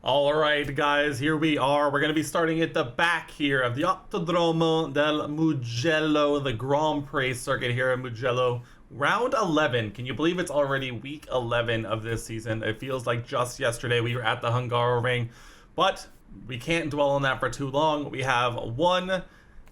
All right, guys, here we are. We're going to be starting at the back here of the Autodromo del Mugello, the Grand Prix circuit here in Mugello. Round 11. Can you believe it's already week 11 of this season? It feels like just yesterday we were at the Hungaroring, but we can't dwell on that for too long. We have one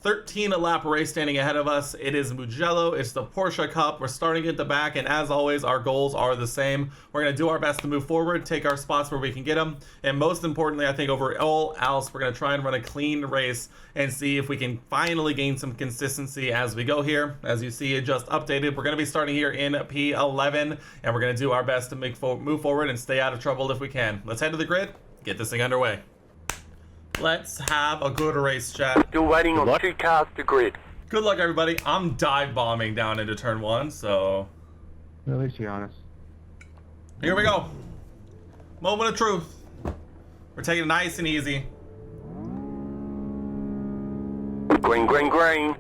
13-lap race standing ahead of us. It is Mugello. It's the Porsche Cup. We're starting at the back, and as always, our goals are the same. We're going to do our best to move forward, take our spots where we can get them, and most importantly, I think over all else, we're going to try and run a clean race and see if we can finally gain some consistency as we go here. As you see, it just updated. We're going to be starting here in P11, and we're going to do our best to move forward and stay out of trouble if we can. Let's head to the grid, get this thing underway. Let's have a good race, chat. Still waiting on 2 cars to grid. Good luck, everybody. I'm dive bombing down into turn 1, so At least be honest. here we go. Moment of truth. We're taking it nice and easy. Green, green, green.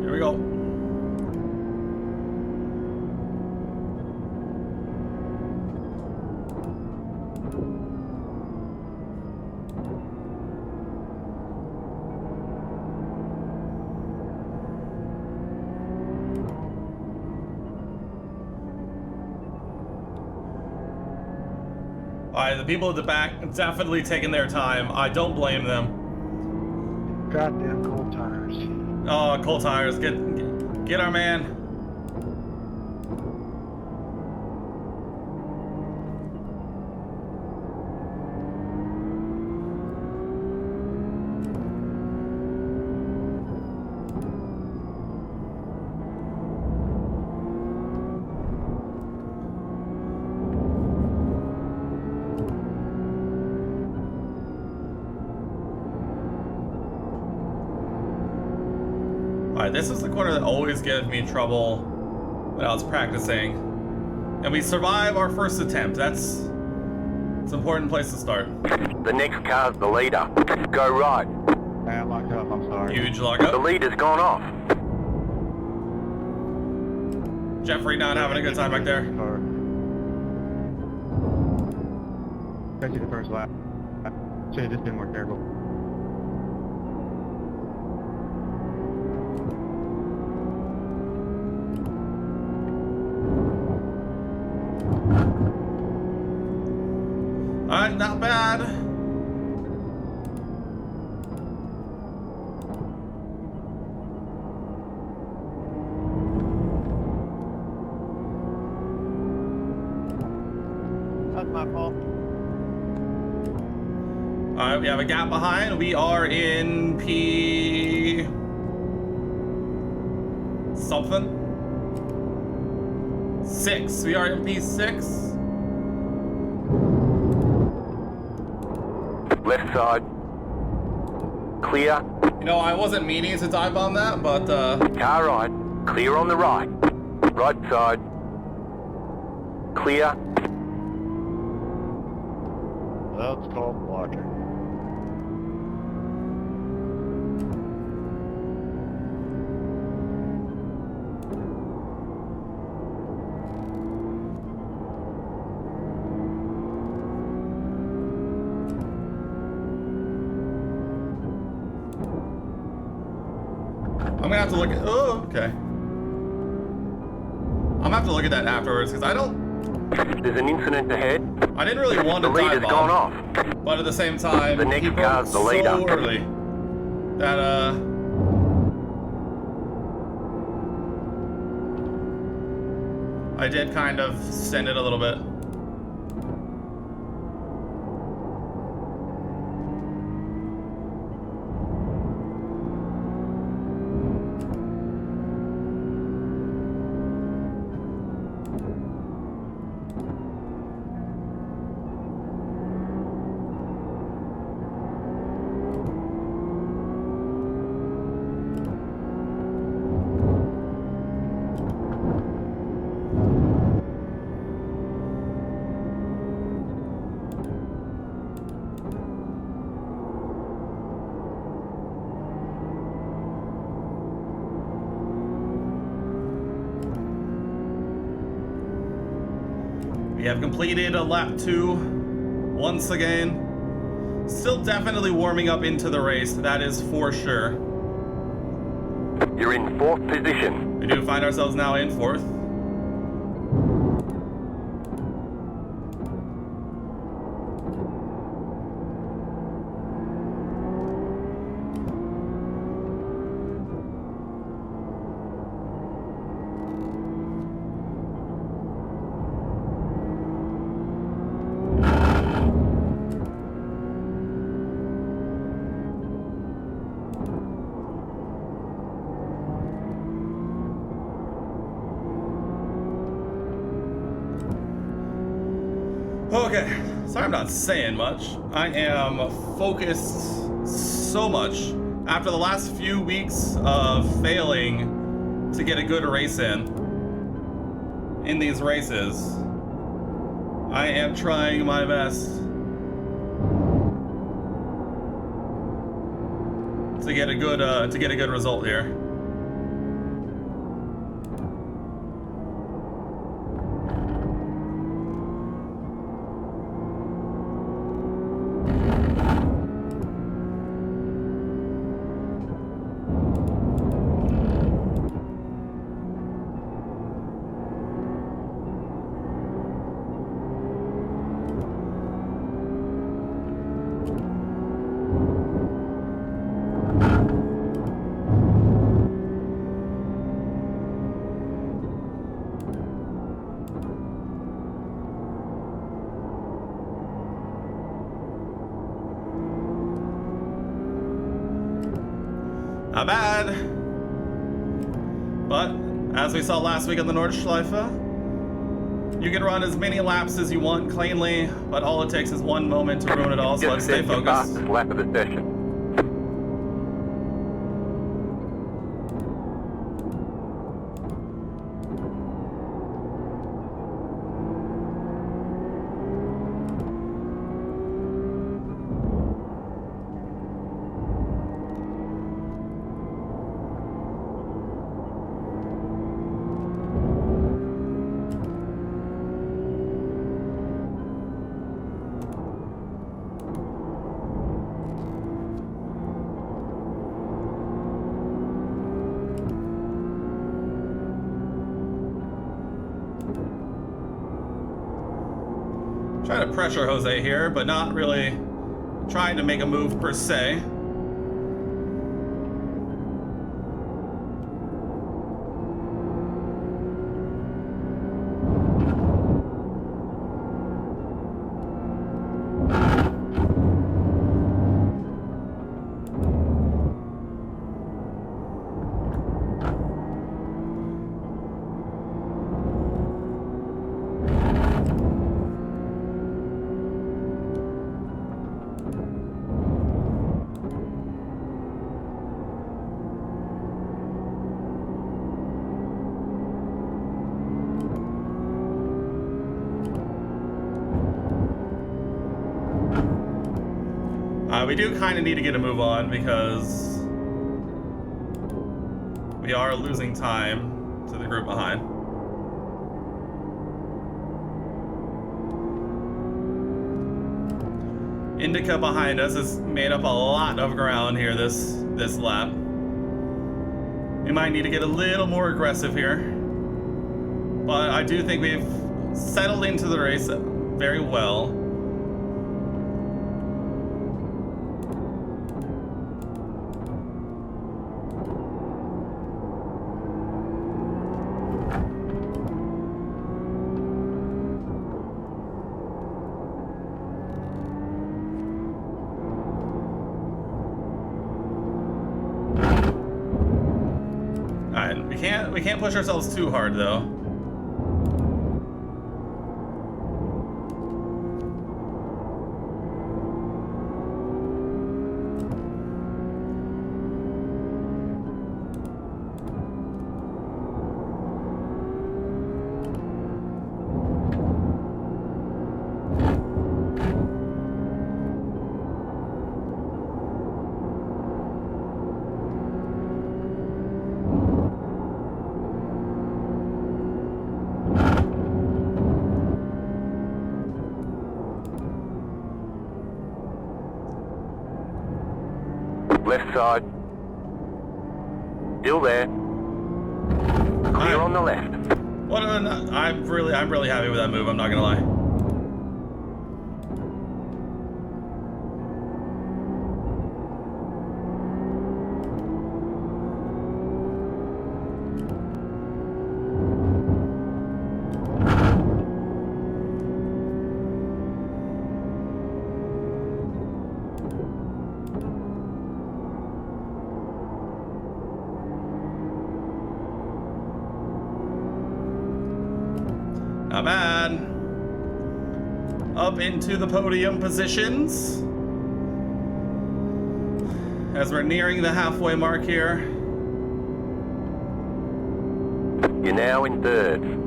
Here we go. Alright, the people at the back definitely taking their time. I don't blame them. Goddamn cold tires. Oh, cold tires. Get our man. Alright, this is the corner that always gives me trouble when I was practicing. And we survive our first attempt. It's an important place to start. The next car's the leader. Go right. Hey, I'm locked up, I'm sorry. Huge The lockup. leader's gone off. Jeffrey not having a good time back there. Car. Especially the first lap. Should have just been more careful. Alright, not bad. That's my fault. Alright, we have a gap behind. We are in P... something? 6. We are in P6. Left side. Clear. You know, I wasn't meaning to dive on that, but Car right. Clear on the right. Right side. Clear. That's called blocking. I'm gonna have to look at. Oh, okay. I'm gonna have to look at that afterwards because I don't. There's an incident ahead. I didn't really want The to dive leader's gone bomb, off. but at the same time, The next he broke car's the so leader. early that I did kind of send it a little bit. We have completed a lap 2 once again. Still definitely warming up into the race, that is for sure. You're in 4th position. We do find ourselves now in 4th. Okay, sorry I'm not saying much. I am focused so much after the last few weeks of failing to get a good race in these races. I am trying my best to get a good result here. Not bad. But, as we saw last week on the Nordschleife, you can run as many laps as you want cleanly, but all it takes is one moment to ruin it all, so let's stay focused. Fastest lap of the session. Trying to pressure Jose here, but not really trying to make a move per se. We do kind of need to get a move on because we are losing time to the group behind. Indica behind us has made up a lot of ground here this lap. We might need to get a little more aggressive here, but I do think we've settled into the race very well. We can't push ourselves too hard though. side. Still there. Clear on the left. What? I'm really happy with that move. I'm not gonna lie. Not bad. Up into the podium positions. As we're nearing the halfway mark here. You're now in third.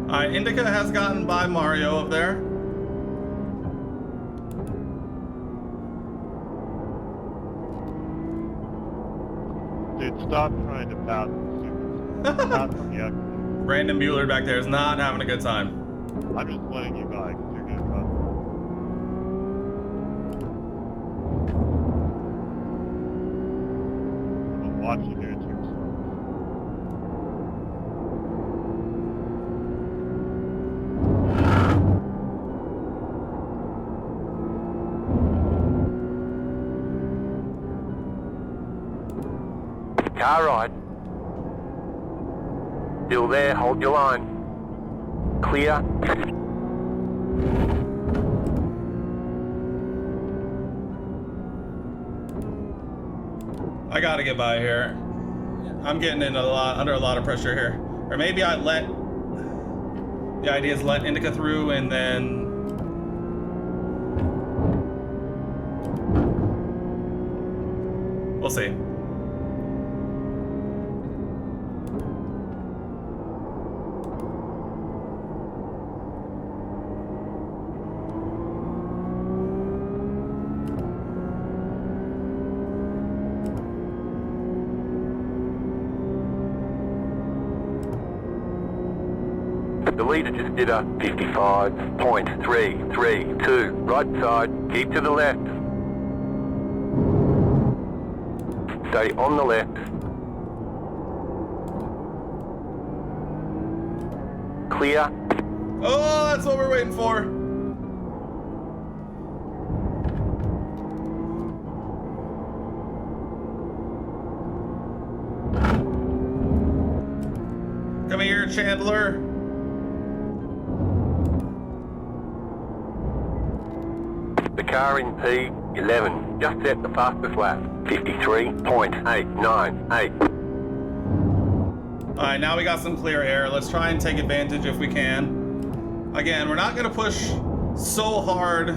Alright, Indica has gotten by Mario up there. Dude, stop trying to pass the pass on the exit. Brandon Bueller back there is not having a good time. I'm just letting you by because you're getting caught. I'm watching you do it to yourself. Car right. Still there, hold your line. Clear. I gotta get by here. I'm getting in under a lot of pressure here. Or maybe I let... The idea is let Indica through and then... We'll see. The leader just did a 55.332. Right side, keep to the left. Stay on the left. Clear. Oh, that's what we're waiting for. Come here, Chandler. The car in P11 just set the fastest lap. 53.898. Alright, now we got some clear air. Let's try and take advantage if we can. Again, we're not going to push so hard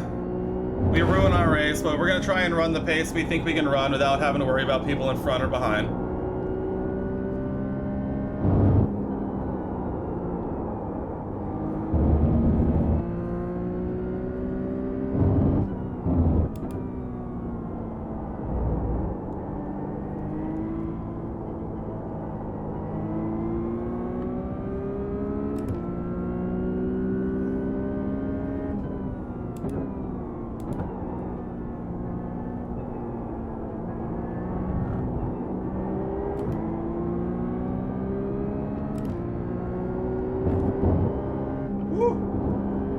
we ruin our race, but we're going to try and run the pace we think we can run without having to worry about people in front or behind.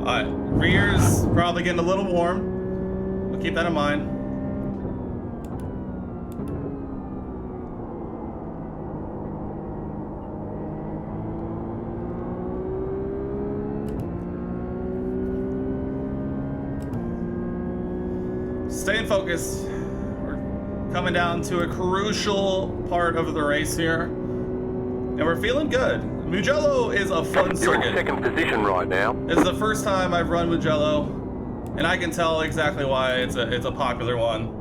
Alright, rear's probably getting a little warm. We'll keep that in mind. Staying focused. We're coming down to a crucial part of the race here. And we're feeling good. Mugello is a fun You're in circuit. second position right now. This is the first time I've run Mugello, and I can tell exactly why it's a popular one.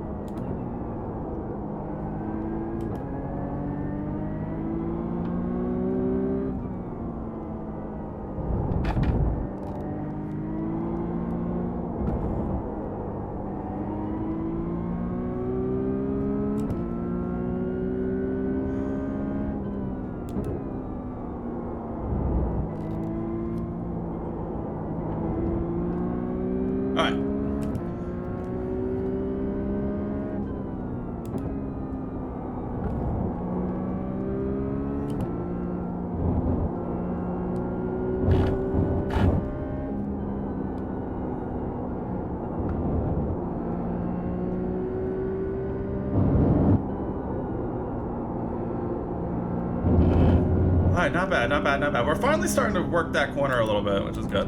Alright, not bad, not bad, not bad. We're finally starting to work that corner a little bit, which is good.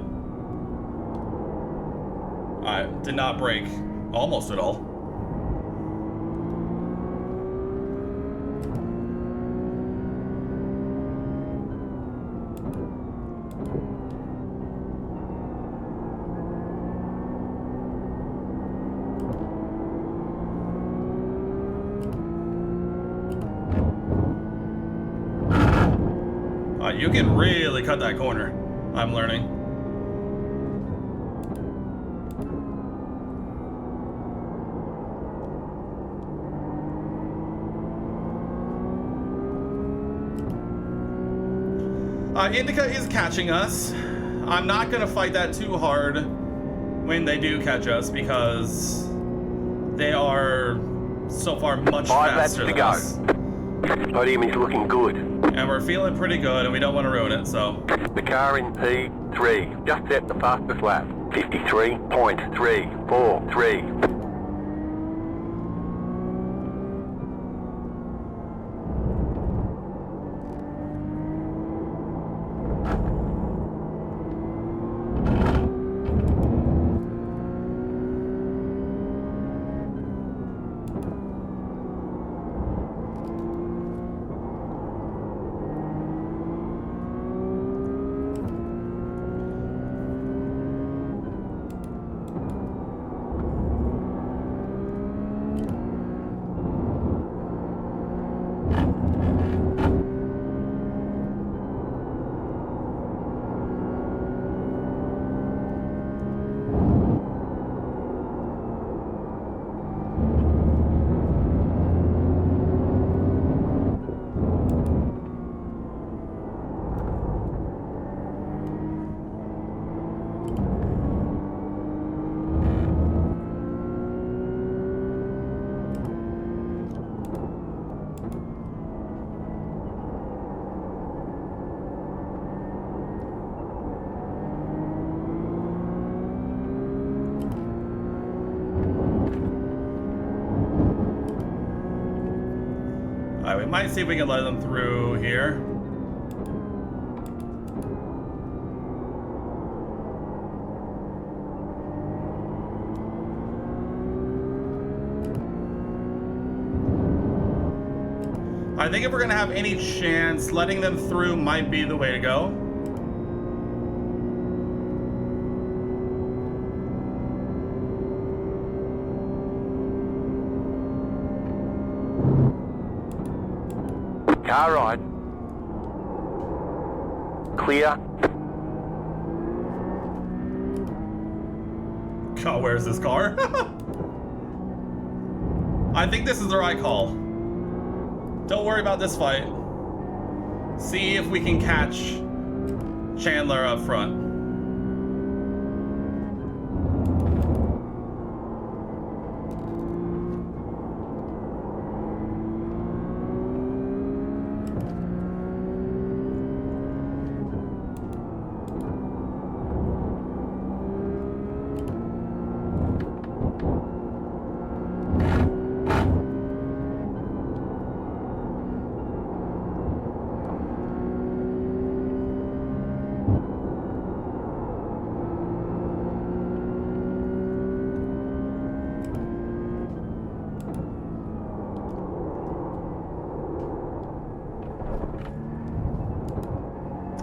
Alright, did not break almost at all. You can really cut that corner, I'm learning. Indica is catching us. I'm not gonna fight that too hard when they do catch us because they are so far much 5 laps faster to than go. us. Podium is looking good. And we're feeling pretty good and we don't want to ruin it, so. The car in P3 just set the fastest lap. 53.343. Alright, we might see if we can let them through here. I think if we're gonna have any chance, letting them through might be the way to go. Car ride. Clear. God, where's this car? I think this is the right call. Don't worry about this fight. See if we can catch Chandler up front.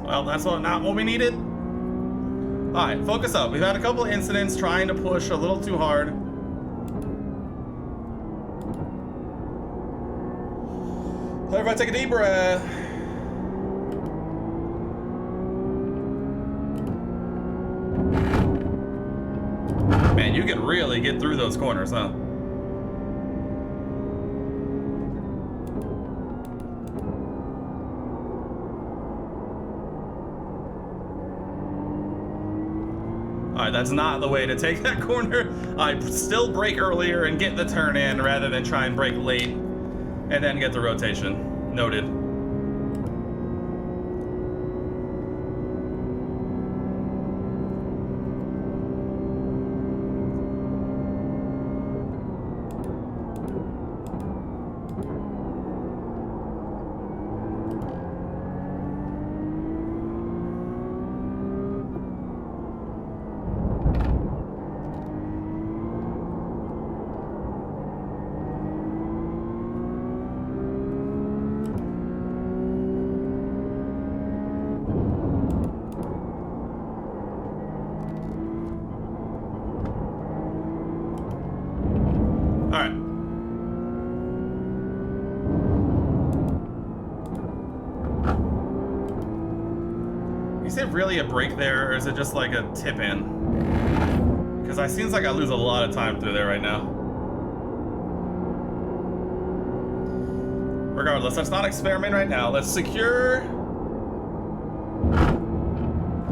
Well, that's not what we needed. Alright, focus up. We've had a couple incidents trying to push a little too hard. Everybody take a deep breath. Man, you can really get through those corners, huh? Alright, that's not the way to take that corner. I still brake earlier and get the turn in rather than try and brake late and then get the rotation. Noted. really a break there, or is it just like a tip in? Because it seems like I lose a lot of time through there right now. Regardless, let's not experiment right now. Let's secure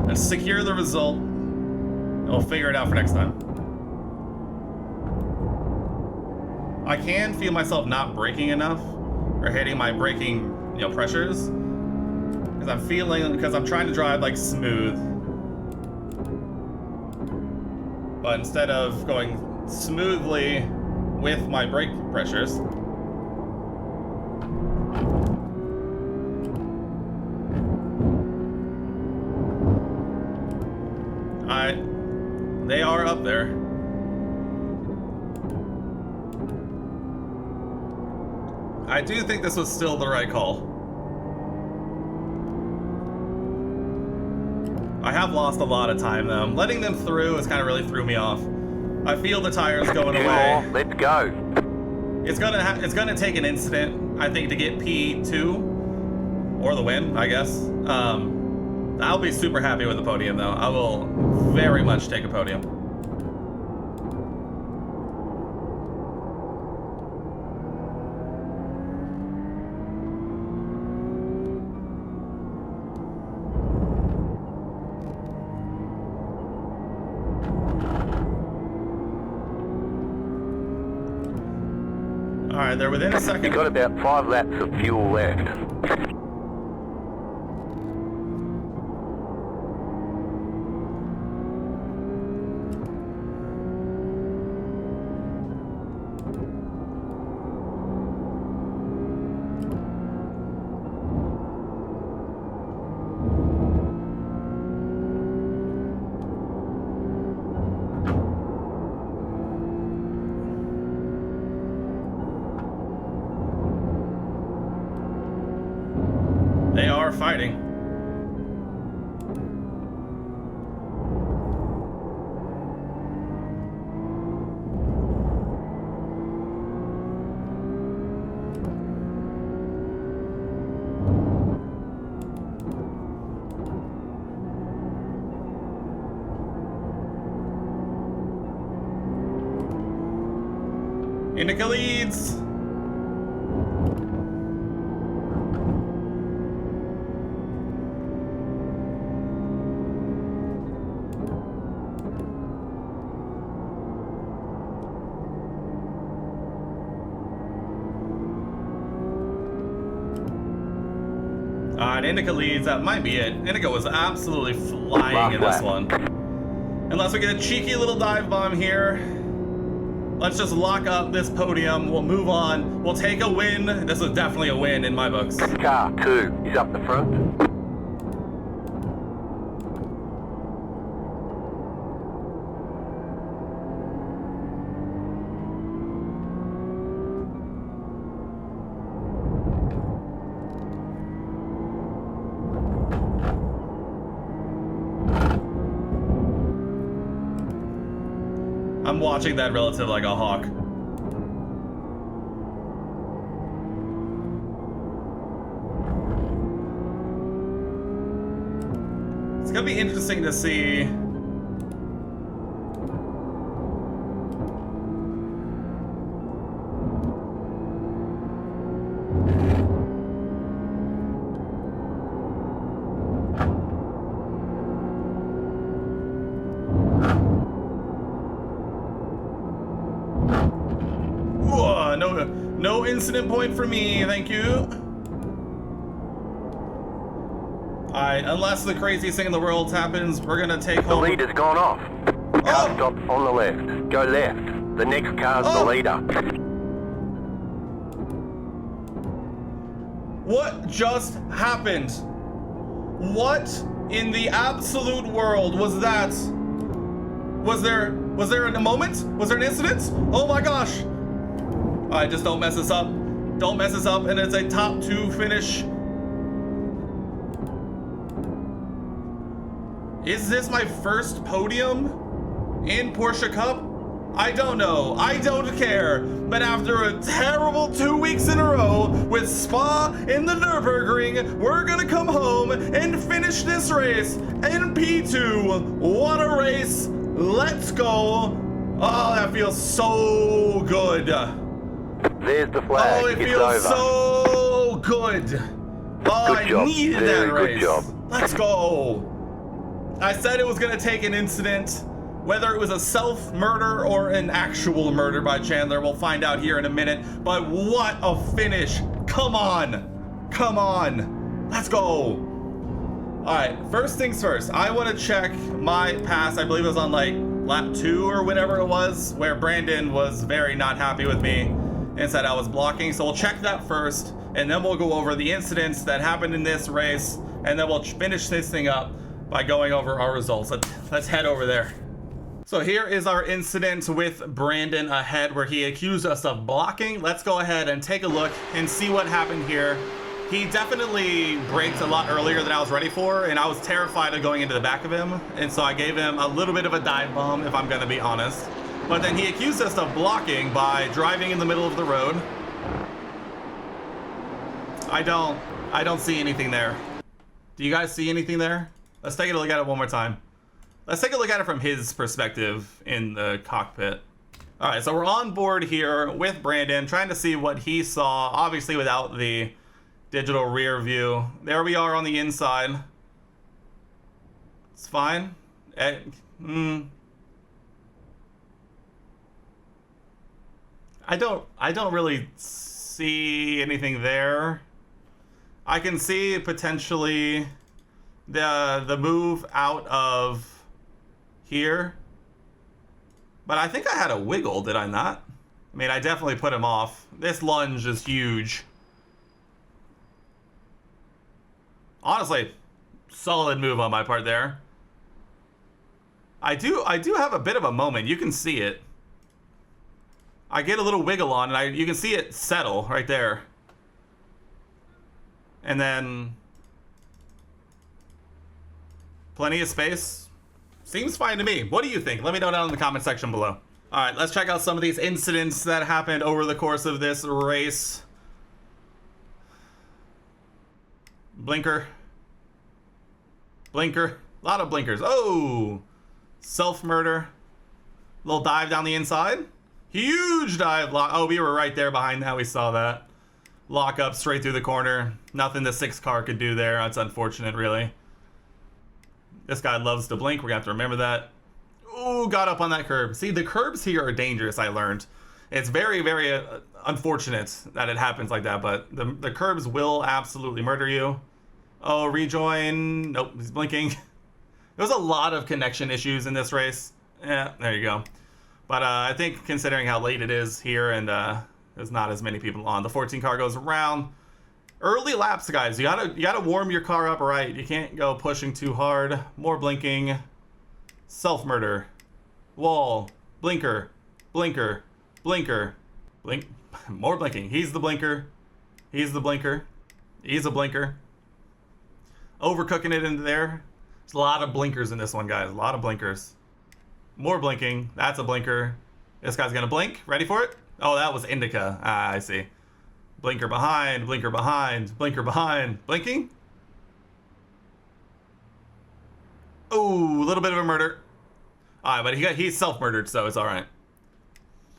the result. And we'll figure it out for next time. I can feel myself not braking enough, or hitting my braking, pressures, because I'm trying to drive like smooth. But instead of going smoothly with my brake pressures, they are up there. I do think this was still the right call. I have lost a lot of time though. Letting them through has kind of really threw me off. I feel the tires going away. Let's go. It's gonna take an incident, I think, to get P2 or the win, I guess. I'll be super happy with the podium though. I will very much take a podium. All right, they're within a second. You've got about 5 laps of fuel left. They are fighting. Indica leads. Alright, Indica leads. That might be it. Indica was absolutely flying in this one. Unless we get a cheeky little dive bomb here. Let's just lock up this podium. We'll move on. We'll take a win. This is definitely a win in my books. Car 2 is up the front. I'm watching that relative like a hawk. It's gonna be interesting to see. No incident point for me, thank you. Alright, unless the craziest thing in the world happens, we're gonna take home. The leader's gone off. Car stopped on the left. Go left. The next car's the leader. What just happened? What in the absolute world was that? Was there a moment? Was there an incident? Oh my gosh. Alright, just don't mess this up. Don't mess this up, and it's a top 2 finish. Is this my first podium in Porsche Cup? I don't know. I don't care. But after a terrible 2 weeks in a row with Spa in the Nürburgring, we're gonna come home and finish this race in P2. What a race. Let's go. Oh, that feels so good. There's the flag. Oh, it it's feels over. so good. Oh, Good job. I needed Very that good race. job. Let's go. I said it was gonna take an incident. Whether it was a self-murder or an actual murder by Chandler, we'll find out here in a minute. But what a finish. Come on. Come on. Let's go. All right, first things first. I want to check my pass. I believe it was on like lap 2 or whatever it was, where Brandon was very not happy with me and said I was blocking. So we'll check that first, and then we'll go over the incidents that happened in this race, and then we'll finish this thing up by going over our results. Let's head over there. So here is our incident with Brandon ahead, where he accused us of blocking. Let's go ahead and take a look and see what happened here. He definitely braked a lot earlier than I was ready for, and I was terrified of going into the back of him, and so I gave him a little bit of a dive bomb, if I'm gonna be honest. But then he accused us of blocking by driving in the middle of the road. I don't see anything there. Do you guys see anything there? Let's take a look at it one more time. Let's take a look at it from his perspective in the cockpit. All right, so we're on board here with Brandon, trying to see what he saw, obviously without the digital rear view. There we are on the inside. It's fine. I don't really see anything there. I can see potentially the move out of here, but I think I had a wiggle, did I not? I mean, I definitely put him off. This lunge is huge. Honestly, solid move on my part there. I do have a bit of a moment. You can see it. I get a little wiggle on, and you can see it settle right there. And then plenty of space. Seems fine to me. What do you think? Let me know down in the comment section below. All right, let's check out some of these incidents that happened over the course of this race. Blinker. Blinker. A lot of blinkers. Oh! Self-murder. Little dive down the inside. Huge dive. Oh, we were right there behind that. We saw that. Lock up straight through the corner. Nothing the 6 car could do there. That's unfortunate, really. This guy loves to blink. We're gonna have to remember that. Ooh, got up on that curb. See, the curbs here are dangerous, I learned. It's very, very unfortunate that it happens like that, but the curbs will absolutely murder you. Oh, rejoin. Nope, he's blinking. There was a lot of connection issues in this race. Yeah, there you go. But I think considering how late it is here and there's not as many people on, the 14 car goes around. Early laps, guys. You gotta warm your car up right. You can't go pushing too hard. More blinking. Self-murder. Wall. Blinker. Blinker. Blinker. Blink. More blinking. He's the blinker. He's the blinker. He's a blinker. Overcooking it into there. There's a lot of blinkers in this one, guys. A lot of blinkers. More blinking. That's a blinker. This guy's gonna blink. Ready for it? Oh, that was indica. Ah, I see. Blinker behind, blinker behind, blinker behind. Blinking? Ooh, a little bit of a murder. Alright, but he's self-murdered, so it's alright.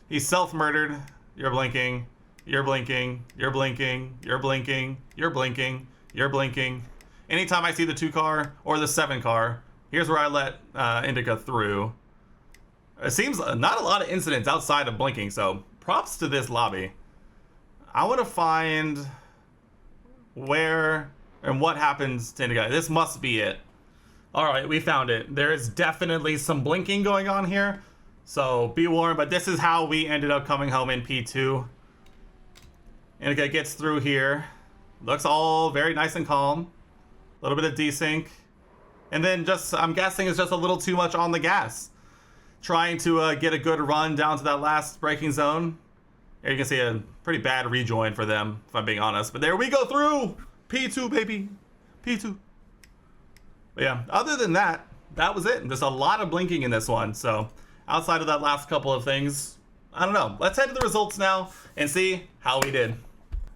He's self-murdered. You're blinking. You're blinking. You're blinking. You're blinking. You're blinking. You're blinking. Anytime I see the 2 car or the 7 car, here's where I let indica through. It seems not a lot of incidents outside of blinking, so props to this lobby. I want to find where and what happens to indica. This must be it. All right, we found it. There is definitely some blinking going on here, so be warned, but this is how we ended up coming home in P2. Indica gets through here. Looks all very nice and calm. A little bit of desync. And then just, I'm guessing it's just a little too much on the gas. Trying to get a good run down to that last braking zone. Here you can see a pretty bad rejoin for them, if I'm being honest. But there we go through! P2, baby. P2. But yeah, other than that, that was it. There's a lot of blinking in this one. So outside of that last couple of things, I don't know. Let's head to the results now and see how we did.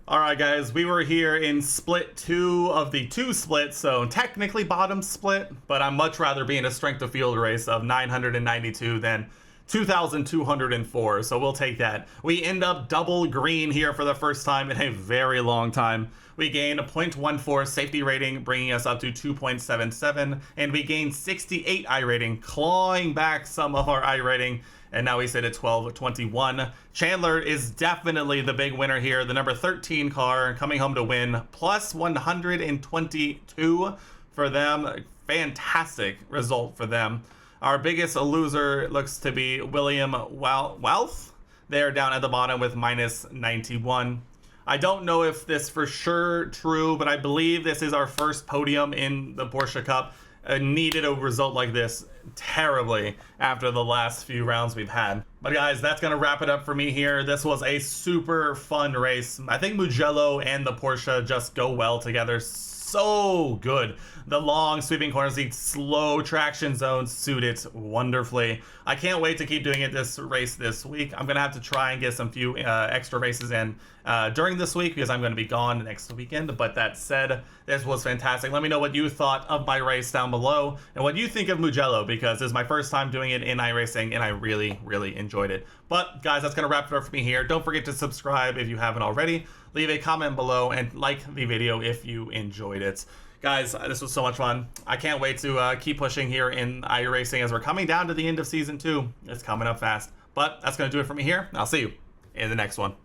Alright guys, we were here in split 2 of the 2 splits, so technically bottom split, but I'd much rather be in a strength of field race of 992 than 2,204, so we'll take that. We end up double green here for the first time in a very long time. We gain a 0.14 safety rating, bringing us up to 2.77, and we gain 68 iRating, clawing back some of our iRating, and now we sit at 1221. Chandler is definitely the big winner here, the number 13 car coming home to win, plus 122 for them. Fantastic result for them. Our biggest loser looks to be William Wealth. They're down at the bottom with minus 91. I don't know if this for sure true, but I believe this is our first podium in the Porsche Cup. Needed a result like this terribly after the last few rounds we've had. But guys, that's going to wrap it up for me here. This was a super fun race. I think Mugello and the Porsche just go well together. So good. The long sweeping corners, the slow traction zones suit it wonderfully. I can't wait to keep doing it this race this week. I'm gonna have to try and get some few extra races in during this week because I'm gonna be gone next weekend. But that said, this was fantastic. Let me know what you thought of my race down below and what you think of Mugello, because this is my first time doing it in iRacing and I really enjoyed it. But guys, that's gonna wrap it up for me here. Don't forget to subscribe if you haven't already. Leave a comment below and like the video if you enjoyed it. Guys, this was so much fun. I can't wait to keep pushing here in iRacing as we're coming down to the end of Season 2. It's coming up fast. But that's going to do it for me here. I'll see you in the next one.